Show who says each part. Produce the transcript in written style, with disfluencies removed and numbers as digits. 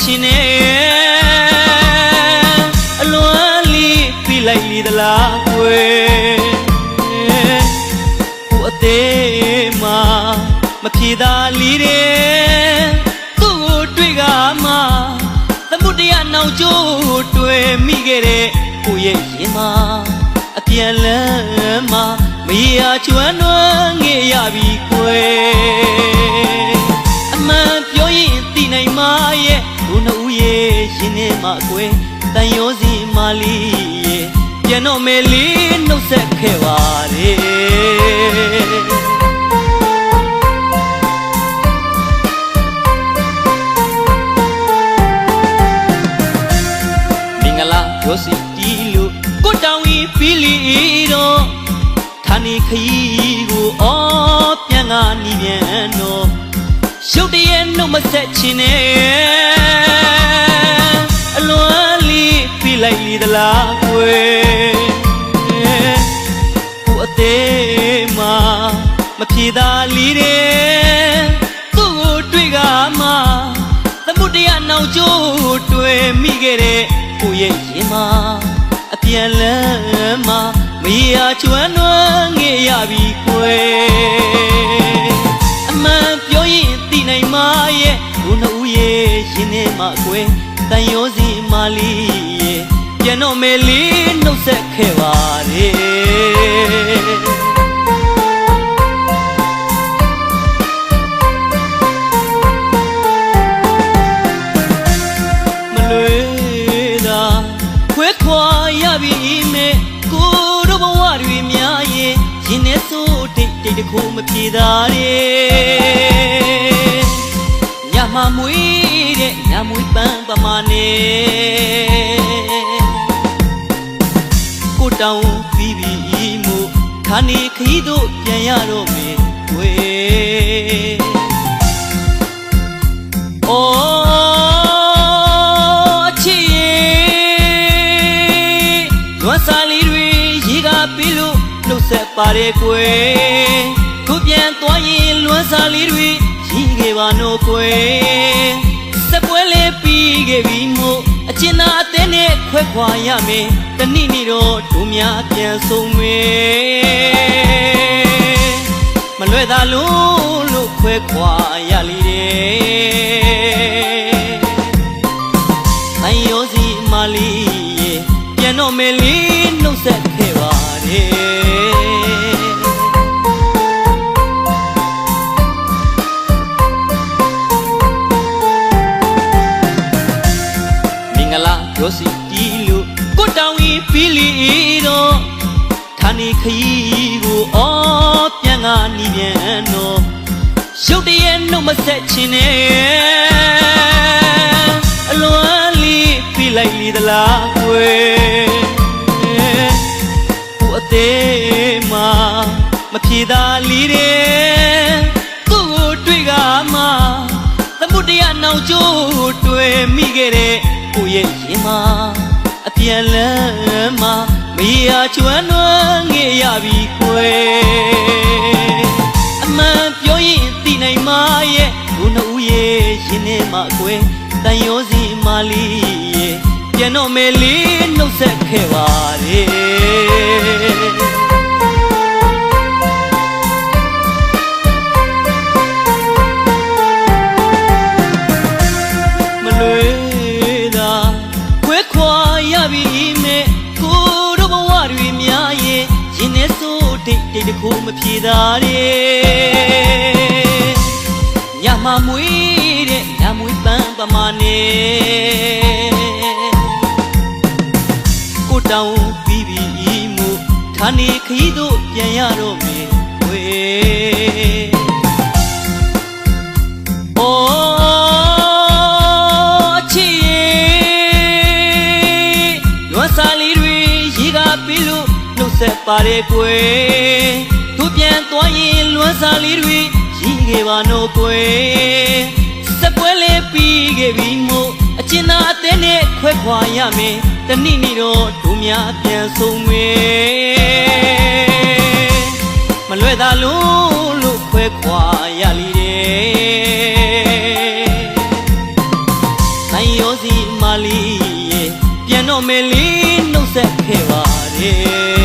Speaker 1: ချင်းနဲ့အလွမ်းလေးပြလိုက်လေသလားကွယ်ကိုအသေးမှာမဖြေသာလေးတယ်သူ့ကိုတွေ့ကမှသမုဒ္ဒရာနောက်ကျိုးတွေ့မိခဲ့တဲ့ကိုရဲ့ရင်မှာအပြန်လန်းမှာမရချွမ်းနွမ်းငေရပြီကွယ်အမှန်ပြောရင်သိနိုင်မှာရဲ့တို့နှစ်ဦးရဲ့ရင်ထဲမှာကွယ်တန်ရောစီမာလီရဲ့ပြန်တော့မယ်လေးနှုတ်ဆက်ခဲ့ပါလေမင်္ဂလာရောစီတီလို့ကိုတောင်ကြီးပြီးလီတော့ဌာနေခရီးကိုပြန်ငါနီးပြန်တော့ရုတ်တရက်နှုတ်မဆက်ချင်နဲ့အလွမ်းလေးပြလိုက်လေသလားကွယ်ကိုအသေးမှာမဖြေသာလေးတယ်သူ့ကိုတွေ့ကမှသမုဒ္ဒရာနောက်ကျိုးတွေ့မိခဲ့တဲ့ကိုရဲ့ရင်မှာအပြန်လန်းမှာမရချွမ်းနွမ်းငေရပြီကွယ်အမှန်ပြောရင်သိနိုင်မှာရဲ့တို့နှစ်ဦးရဲ့ရင်ထဲမှာကွယ်တန်ရောစီမာလီရဲ့ပြန်တော့မယ်လေးနှုတ်ဆက်ခဲ့ပါလေမလွေသာခွဲခွာရပြီမဲ့ကိုတို့ဘဝတွေများရဲ့ရင်ထဲစိုးတိတ်တိတ်တခုမပြေသာတဲ့ညမမွေးတဲ့ညမွေးပန်းပမာနဲ့ကိုတောင်ပြီးပြီမို့ခါနေခရီးတို့ပြန်ရတော့မယ်ဝေအချစ်လွမ်းစာလေးတွေရေကပြီးလို့နှုတ်ဆက်ပါတယ်ကွယ်ခုပြန်သွားရင်လွမ်းစာလေးတွေရှိခဲ့ပါတော့ကွယ်စက်ပွဲလေးပြီးခဲ့ပြီမို့အကျဉ်းသားအသေးနဲ့ခွဲခွာရမယ်တနည်းနည်းတော့တို့များပြန်ဆုံးမယ်မလွဲသာလို့ခွဲခွာရလိတယ်အန်ရောစီမာလီရဲ့ပြန်တော့မယ်လေးနှုတ်ဆက်ခဲ့ပါတယ်ရောစီတီလို့ကိုတောင်ကြီးပြီးလီတော့ဌာနေခရီးကိုပြန်ငါနီးပြန်တော့ရုတ်တရက်နှုတ်မဆက်ချင်နဲ့အလွမ်းလေးပြလိုက်လေသလားကွယ်ကိုအသေးမှာမဖြေသာလေးတယ်သူ့ကိုတွေ့ကမှသမုဒ္ဒရာနောက်ကျိုးတွေ့မိခဲ့တဲ့ကိုရဲ့ရင်မှာအပြန်လန်းမှာမရချွမ်းနွမ်းငေရပြီကွယ်အမှန်ပြောရင်သိနိုင်မှာရဲ့တို့နှစ်ဦးရဲ့ရင်ထဲမှာကွယ်တန်ရောစီမာလီရဲ့ပြန်တော့မယ်လေးနှုတ်ဆက်ခဲ့ပါလေတိတ်တခုမပြေသာတဲ့ညမမွေးတဲ့ညမွေးပန်းပမာနဲ့ကိုတောင်ပြီးပြီမို့ဌာနေခရီးတို့ပြန်ရတော့မယ်ဝေအချစ်လွမ်းစာလေးတွေရေကပြီးလို့နှုတ်ဆက်ပါတယ်ကွယ်သူပြန်သွားရင်လွမ်းစာလေးတွေရှိခဲ့ပါတော့ကွယ်စက်ပွဲလေးပြီးခဲ့ပြီမို့အကျဉ်းသားအသေးနဲ့ခွဲခွာရမယ်တနည်းနည်းတော့တို့များပြန်ဆုံးမယ်မလွဲသာလို့ခွဲခွာရလိမ့်တယ်နိုင် ပြန်တော့မယ်လေးနှုတ်ဆက်ခဲ့ပါတယ်